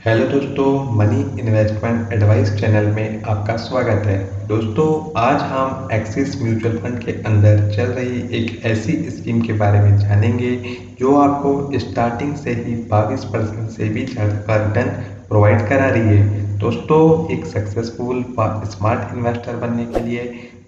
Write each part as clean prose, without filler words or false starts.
Hello दोस्तों, money investment advice channel में आपका स्वागत है। दोस्तों, आज हम एक्सिस म्यूचुअल फंड के अंदर चल रही एक ऐसी स्कीम के बारे में जानेंगे जो आपको स्टार्टिंग से ही 22% से भी ज़्यादा का रिटर्न प्रोवाइड करा रही है। दोस्तों, एक सक्सेसफुल स्मार्ट इन्वेस्टर बनने के लिए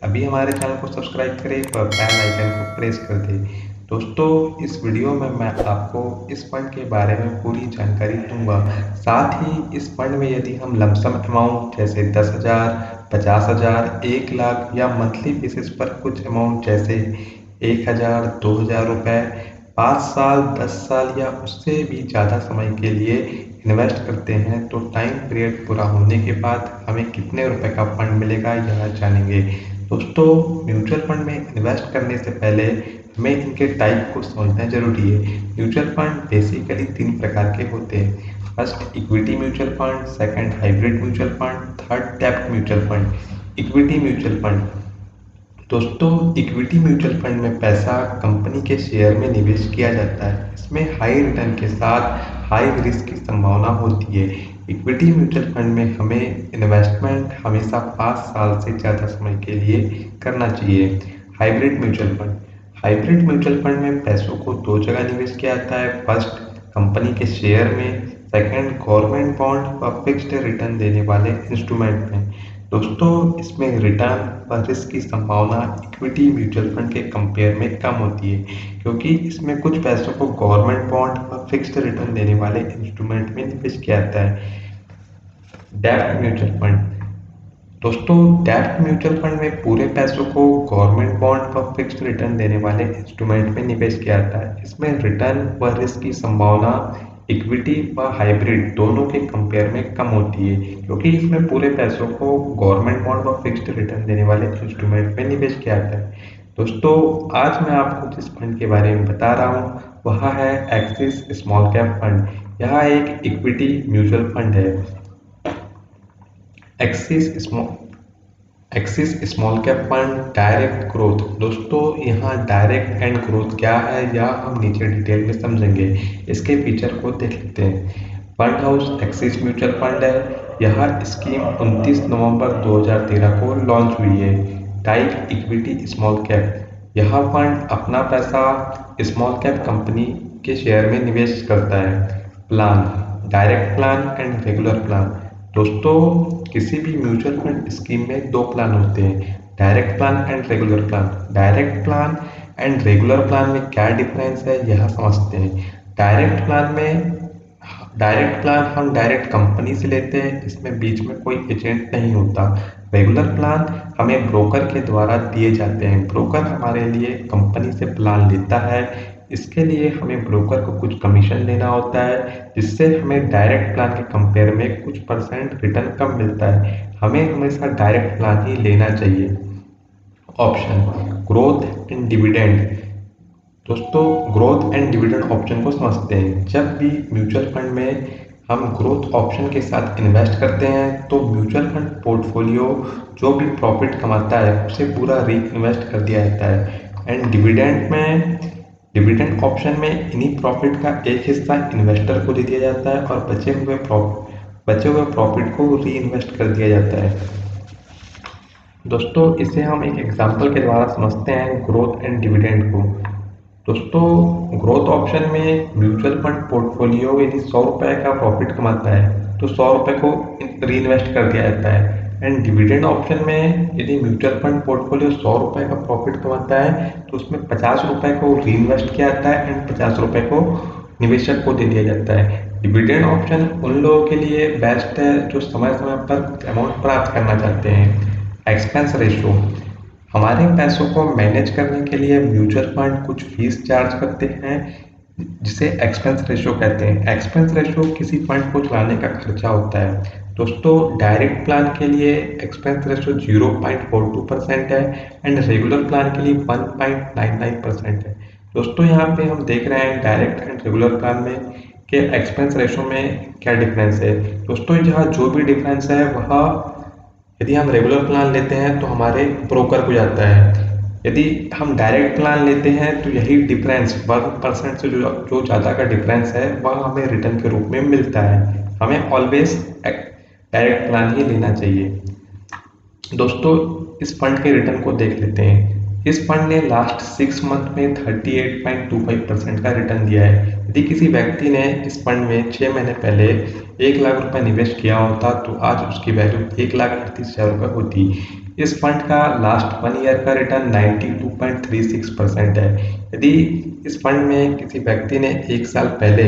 अभी हमारे चैनल को सब्सक्राइब करें और बेल आइकन को प्रेस कर दें। दोस्तों, इस वीडियो में मैं आपको इस फंड के बारे में पूरी जानकारी दूंगा। साथ ही इस फंड में यदि हम लमसम अमाउंट जैसे 10,000, 50,000, 1 लाख या मंथली बेसिस पर कुछ अमाउंट जैसे 1,000, 2,000 रुपये 5 साल, 10 साल या उससे भी ज़्यादा समय के लिए इन्वेस्ट करते हैं तो टाइम पीरियड पूरा होने के बाद हमें कितने रुपए का फंड मिलेगा यह जानेंगे। दोस्तों, म्यूचुअल फंड में इन्वेस्ट करने से पहले हमें इनके टाइप को समझना जरूरी है। म्यूचुअल फंड बेसिकली 3 प्रकार के होते हैं। First equity mutual fund, second hybrid mutual fund, third डेब्ट mutual fund. Equity mutual fund, दोस्तों, इक्विटी म्यूचुअल फंड में पैसा कंपनी के शेयर में निवेश किया जाता है। इसमें हाई रिटर्न के साथ हाई रिस्क की संभावना होती है। इक्विटी म्यूचुअल फंड में हमें इन्वेस्टमेंट हमेशा 5 साल से ज़्यादा समय के लिए करना चाहिए। Hybrid mutual fund, hybrid mutual fund में पैसों को 2 जगह निवेश किया जाता है। फर्स्ट कंपनी के शेयर में, सेकंड गवर्नमेंट बॉन्ड व फिक्स्ड रिटर्न देने वाले इंस्ट्रूमेंट में। दोस्तों, इसमें रिटर्न व रिस्क की संभावना इक्विटी म्यूचुअल फंड के कंपेयर में कम होती है क्योंकि इसमें कुछ पैसों को गवर्नमेंट बॉन्ड व फिक्स्ड रिटर्न देने वाले इंस्ट्रूमेंट में निवेश किया जाता है। डेब्ट म्यूचुअल फंड, दोस्तों, डेब्ट म्यूचुअल फंड में पूरे पैसों को गवर्नमेंट बॉन्ड व फिक्स्ड रिटर्न देने वाले इंस्ट्रूमेंट में निवेश किया जाता है। इसमें रिटर्न व रिस्क की संभावना इक्विटी व हाइब्रिड दोनों के कंपेयर में कम होती है क्योंकि इसमें पूरे पैसों को गवर्नमेंट बॉन्ड व फिक्स्ड रिटर्न देने वाले इंस्ट्रूमेंट में निवेश किया जाता है। दोस्तों, आज मैं आपको जिस फंड के बारे में बता रहा हूँ वह है एक्सिस स्मॉल कैप फंड। यह एक इक्विटी म्यूचुअल फंड है। Axis small axis small cap fund direct growth, दोस्तों, यहाँ डायरेक्ट एंड ग्रोथ क्या है यह हम नीचे डिटेल में समझेंगे। इसके फीचर को देख लेते हैं। Fund house axis mutual fund है। यह स्कीम 29 नवंबर 2013 को लॉन्च हुई है। टाइप इक्विटी स्मॉल कैप, यह फंड अपना पैसा स्मॉल कैप कंपनी के शेयर में निवेश करता है। Plan, direct plan and regular plan, दोस्तों, किसी भी म्यूचुअल फंड स्कीम में 2 प्लान होते हैं, direct plan and regular plan. Direct plan and regular plan में क्या डिफरेंस है यह समझते हैं। डायरेक्ट प्लान हम डायरेक्ट कंपनी से लेते हैं, इसमें बीच में कोई एजेंट नहीं होता। रेगुलर प्लान हमें ब्रोकर के द्वारा दिए जाते हैं। ब्रोकर हमारे लिए कंपनी से प्लान लेता है। इसके लिए हमें ब्रोकर को कुछ कमीशन देना होता है जिससे हमें डायरेक्ट प्लान के कंपेयर में कुछ परसेंट रिटर्न कम मिलता है। हमें हमेशा डायरेक्ट प्लान ही लेना चाहिए। ऑप्शन ग्रोथ एंड डिविडेंड, दोस्तों, ग्रोथ एंड डिविडेंड ऑप्शन को समझते हैं। जब भी म्यूचुअल फंड में हम ग्रोथ ऑप्शन के साथ इन्वेस्ट करते हैं तो म्यूचुअल फंड पोर्टफोलियो जो भी प्रॉफिट कमाता है उसे पूरा री इन्वेस्ट कर दिया जाता है। एंड डिविडेंड ऑप्शन में इन्हीं प्रॉफिट का एक हिस्सा इन्वेस्टर को दे दिया जाता है और बचे हुए प्रॉफिट को री इन्वेस्ट कर दिया जाता है। दोस्तों, इसे हम एक एग्जांपल के द्वारा समझते हैं ग्रोथ एंड डिविडेंड को। दोस्तों, ग्रोथ ऑप्शन में म्यूचुअल फंड पोर्टफोलियो यदि 100 रुपये का प्रॉफिट कमाता है तो 100 रुपये को री इन्वेस्ट कर दिया जाता है। एंड डिविडेंड ऑप्शन में यदि म्यूचुअल फंड पोर्टफोलियो 100 रुपये का प्रॉफिट कमाता है तो उसमें 50 रुपये को री इन्वेस्ट किया जाता है एंड 50 रुपये को निवेशक को दे दिया जाता है। डिविडेंड ऑप्शन उन लोगों के लिए बेस्ट है जो समय समय पर अमाउंट प्राप्त करना चाहते हैं। एक्सपेंस रेशो, हमारे पैसों को मैनेज करने के लिए म्यूचुअल फंड कुछ फीस चार्ज करते हैं जिसे एक्सपेंस रेशो कहते हैं। एक्सपेंस रेशो किसी फंड को चलाने का खर्चा होता है। दोस्तों, डायरेक्ट प्लान के लिए एक्सपेंस रेशो 0.42% है एंड रेगुलर प्लान के लिए 1.99% है। दोस्तों, यहाँ पे हम देख रहे हैं डायरेक्ट एंड रेगुलर प्लान में के एक्सपेंस रेशो में क्या डिफरेंस है। दोस्तों, यहाँ जो भी डिफरेंस है वह यदि हम रेगुलर प्लान लेते हैं तो हमारे ब्रोकर को जाता है। यदि हम डायरेक्ट प्लान लेते हैं तो यही डिफरेंस 1% से जो ज़्यादा का डिफरेंस है वह हमें रिटर्न के रूप में मिलता है। हमें ऑलवेज डायरेक्ट प्लान ही लेना चाहिए। दोस्तों इस फंड के रिटर्न को देख लेते हैं। इस फंड ने लास्ट 6 मंथ में 38.25% का रिटर्न दिया है। यदि किसी व्यक्ति ने इस फंड में 6 महीने पहले 1 लाख रुपए निवेश किया होता तो आज उसकी वैल्यू 1,38,000 रुपये होती। इस फंड का लास्ट 1 ईयर का रिटर्न 92.36% है। यदि इस फंड में किसी व्यक्ति ने 1 साल पहले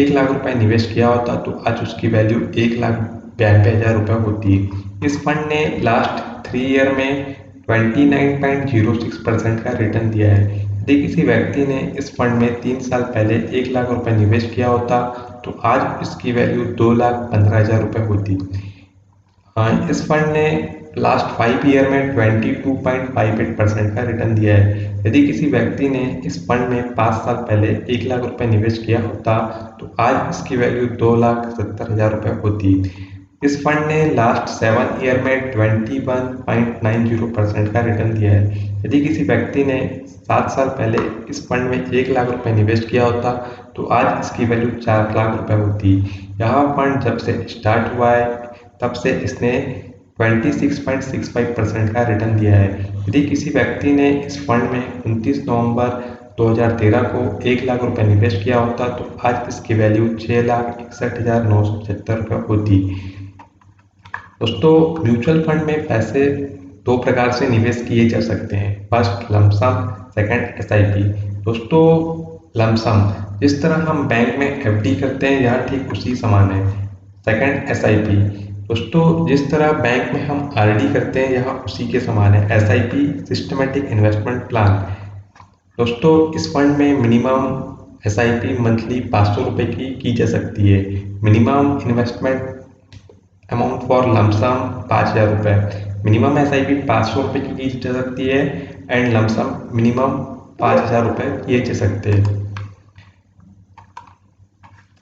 1 लाख रुपए निवेश किया होता तो आज उसकी वैल्यू 1,92,000 रुपये होती। इस फंड ने लास्ट 3 ईयर में 29.06% का रिटर्न दिया है। यदि किसी व्यक्ति ने इस फंड में 3 साल पहले 1 लाख रुपए निवेश किया होता तो आज इसकी वैल्यू 2,15,000 रुपये होती। इस फंड ने लास्ट 5 ईयर में 22.58% का रिटर्न दिया है। यदि किसी व्यक्ति ने इस फंड में 5 साल पहले 1 लाख रुपए निवेश किया होता तो आज इसकी वैल्यू 2,70,000 रुपये होती। इस फंड ने लास्ट 7 ईयर में 21.90% का रिटर्न दिया है। यदि किसी व्यक्ति ने 7 साल पहले इस फंड में 1 लाख रुपए निवेश किया होता तो आज इसकी वैल्यू 4 लाख रुपए होती। यह फंड जब से स्टार्ट हुआ है तब से इसने 26.65% का रिटर्न दिया है। यदि किसी व्यक्ति ने इस फंड में 29 नवंबर 2013 को 1 लाख रुपए निवेश किया होता तो आज इसकी वैल्यू 6,61,976 रुपये होती। दोस्तों म्यूचुअल फंड में पैसे 2 प्रकार से निवेश किए जा सकते हैं। First lump sum, second SIP. दोस्तों लमसम जिस तरह हम बैंक में एफडी करते हैं यह ठीक उसी समान है। Second SIP. दोस्तों जिस तरह बैंक में हम आरडी करते हैं यह उसी के समान है। SIP systematic investment plan. दोस्तों इस फंड में मिनिमम एसआईपी मंथली 500 रुपये की जा सकती है। Minimum investment amount for lump sum 5,000 रुपये। मिनिमम एसआईपी 500 रुपये की जा सकती है एंड लमसम मिनिमम 5,000 रुपये किए जा सकते हैं।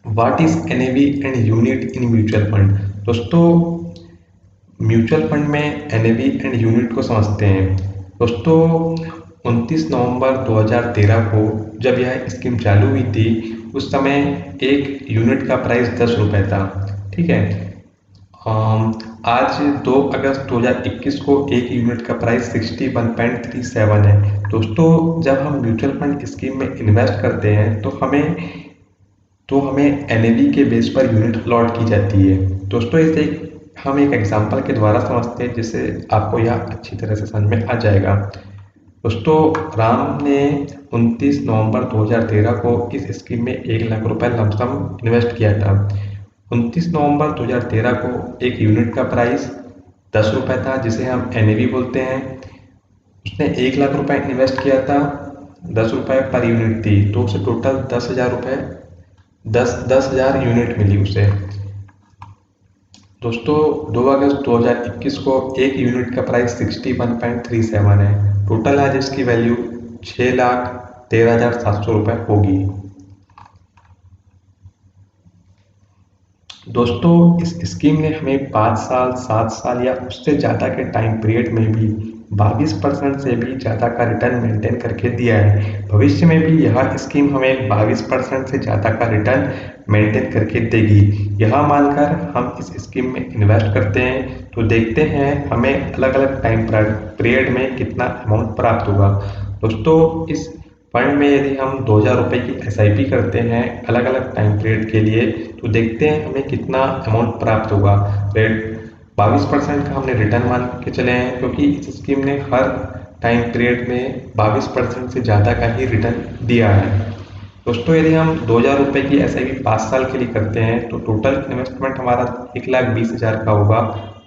What is NAV and unit in mutual fund. दोस्तों म्यूचुअल फंड में एनएवी एंड यूनिट को समझते हैं। दोस्तों 29 नवंबर 2013 को जब यह स्कीम चालू हुई थी उस समय एक यूनिट का प्राइस 10 रुपये था। ठीक है। आज 2 अगस्त 2021 को एक यूनिट का प्राइस 61.37 है। दोस्तों जब हम म्यूचुअल फंड स्कीम में इन्वेस्ट करते हैं तो हमें एनएवी के बेस पर यूनिट अलॉट की जाती है। दोस्तों इसे हम एक एग्जांपल के द्वारा समझते हैं जिससे आपको यह अच्छी तरह से समझ में आ जाएगा। दोस्तों राम ने 29 नवंबर 2013 को इस स्कीम में 1 लाख रुपए लमसम इन्वेस्ट किया था। 29 नवंबर 2013 को एक यूनिट का प्राइस 10 रुपये था जिसे हम एनएवी बोलते हैं। उसने 1 लाख रुपए इन्वेस्ट किया था, 10 रुपये पर यूनिट थी तो उसे टोटल 10,000 रुपये 10,000 यूनिट मिली उसे। दोस्तों 2 अगस्त 2021 को एक यूनिट का प्राइस 61.37 है। टोटल आज इसकी वैल्यू 6,13,700 रुपये होगी। दोस्तों इस स्कीम ने हमें 5 साल 7 साल या उससे ज़्यादा के टाइम पीरियड में भी 22% से भी ज़्यादा का रिटर्न मेंटेन करके दिया है। भविष्य में भी यह स्कीम हमें 22% से ज़्यादा का रिटर्न मेंटेन करके देगी। यह मानकर हम इस स्कीम में इन्वेस्ट करते हैं तो देखते हैं हमें अलग अलग टाइम पीरियड में कितना अमाउंट प्राप्त होगा। दोस्तों इस फंड में यदि हम 2,000 रुपये की एसआईपी करते हैं अलग अलग टाइम पीरियड के लिए तो देखते हैं हमें कितना अमाउंट प्राप्त होगा। 22% का हमने रिटर्न मान के चले हैं क्योंकि इस स्कीम ने हर टाइम पीरियड में 22% से ज़्यादा का ही रिटर्न दिया है। दोस्तों यदि हम 2,000 रुपये की एसआईपी 5 साल के लिए करते हैं तो टोटल इन्वेस्टमेंट हमारा 1,20,000 का होगा।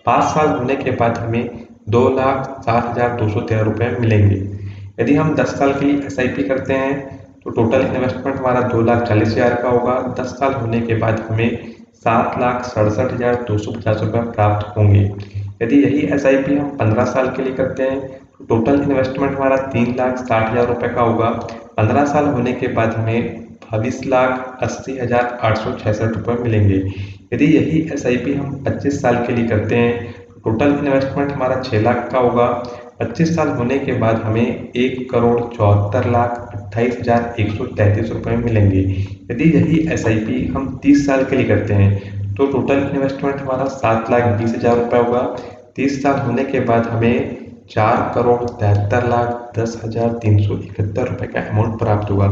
5 साल होने के बाद हमें 2,07,213 रुपये मिलेंगे। यदि हम 10 साल के लिए एसआईपी करते हैं तो टोटल इन्वेस्टमेंट हमारा 2,40,000 का होगा। 10 साल होने के बाद हमें 7,67,250 रुपये प्राप्त होंगे। यदि यही एसआईपी हम 15 साल के लिए करते हैं तो टोटल इन्वेस्टमेंट हमारा 3,60,000 रुपये का होगा। 15 साल होने के बाद हमें 22,80,866 रुपये मिलेंगे। यदि यही एसआईपी हम 25 साल के लिए करते हैं तो टोटल इन्वेस्टमेंट हमारा 6 लाख का होगा। 25 साल होने के बाद हमें 1,74,28,133 रुपये मिलेंगे। यदि यही एसआईपी हम 30 साल के लिए करते हैं तो टोटल इन्वेस्टमेंट हमारा 7,20,000 होगा। 30 साल होने के बाद हमें 4,73,10,371 का अमाउंट प्राप्त होगा।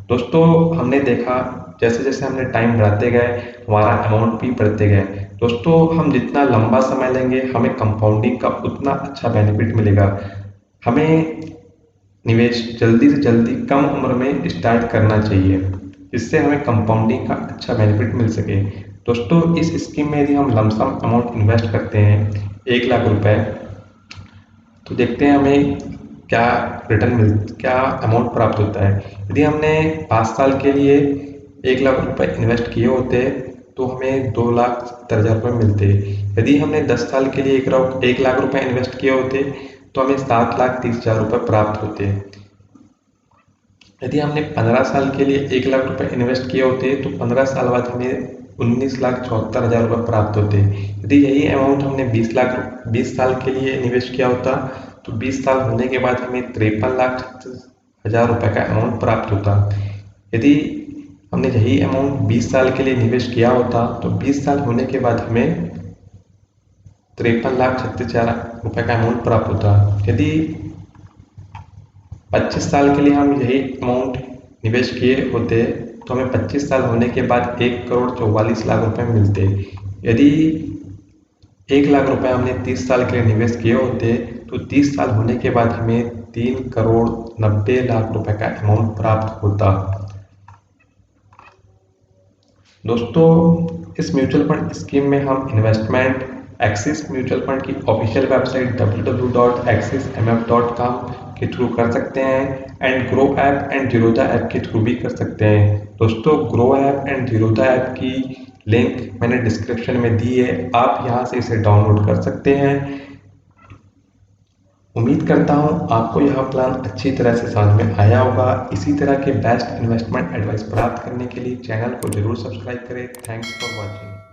दोस्तों हमने देखा जैसे जैसे हमने टाइम बढ़ाते गए हमारा अमाउंट भी बढ़ते गए। दोस्तों हम जितना लंबा समय लेंगे हमें कंपाउंडिंग का उतना अच्छा बेनिफिट मिलेगा। हमें निवेश जल्दी से जल्दी कम उम्र में स्टार्ट करना चाहिए, जिससे हमें कंपाउंडिंग का अच्छा बेनिफिट मिल सके। दोस्तों इस स्कीम में यदि हम लमसम अमाउंट इन्वेस्ट करते हैं 1,00,000 रुपए, तो देखते हैं हमें क्या अमाउंट प्राप्त होता है। यदि हमने 5 साल के लिए 1,00,000 रुपए इन्वेस्ट किए होते तो हमें 2,70,000 रुपये मिलते। यदि हमने 10 साल के लिए 1,00,000 रुपए इन्वेस्ट किए होते तो हमें 7,30,000 रुपये प्राप्त होते। यदि हमने 15 साल के लिए 1,00,000 रुपए इन्वेस्ट किए होते तो 15 साल बाद हमें 19,74,000 रुपये प्राप्त होते। यदि यही अमाउंट हमने 20 साल के लिए निवेश किया होता तो 20 साल होने के बाद हमें 53,36,000 रुपये का अमाउंट प्राप्त होता। यदि हमने यही अमाउंट 20 साल के लिए निवेश किया होता तो 20 साल होने के बाद हमें 53,36,000 रुपये का अमाउंट प्राप्त होता। यदि 25 साल के लिए हम यही अमाउंट निवेश किए होते तो हमें 25 साल होने के बाद 1,44,00,000 रुपये मिलते। यदि 1,00,000 रुपये हमने 30 साल के लिए निवेश किए होते तो 30 साल होने के बाद हमें 3,90,00,000 रुपये का अमाउंट प्राप्त होता। दोस्तों इस म्यूचुअल फंड स्कीम में हम इन्वेस्टमेंट एक्सिस म्यूचुअल फंड की ऑफिशियल वेबसाइट www.axismf.com के थ्रू कर सकते हैं and grow app and Zerodha app के थ्रू भी कर सकते हैं। दोस्तों grow app and Zerodha app की लिंक मैंने डिस्क्रिप्शन में दी है, आप यहां से इसे डाउनलोड कर सकते हैं। उम्मीद करता हूं आपको यह प्लान अच्छी तरह से समझ में आया होगा। इसी तरह के बेस्ट इन्वेस्टमेंट एडवाइस प्राप्त करने के लिए चैनल को जरूर सब्सक्राइब करें। Thanks for watching.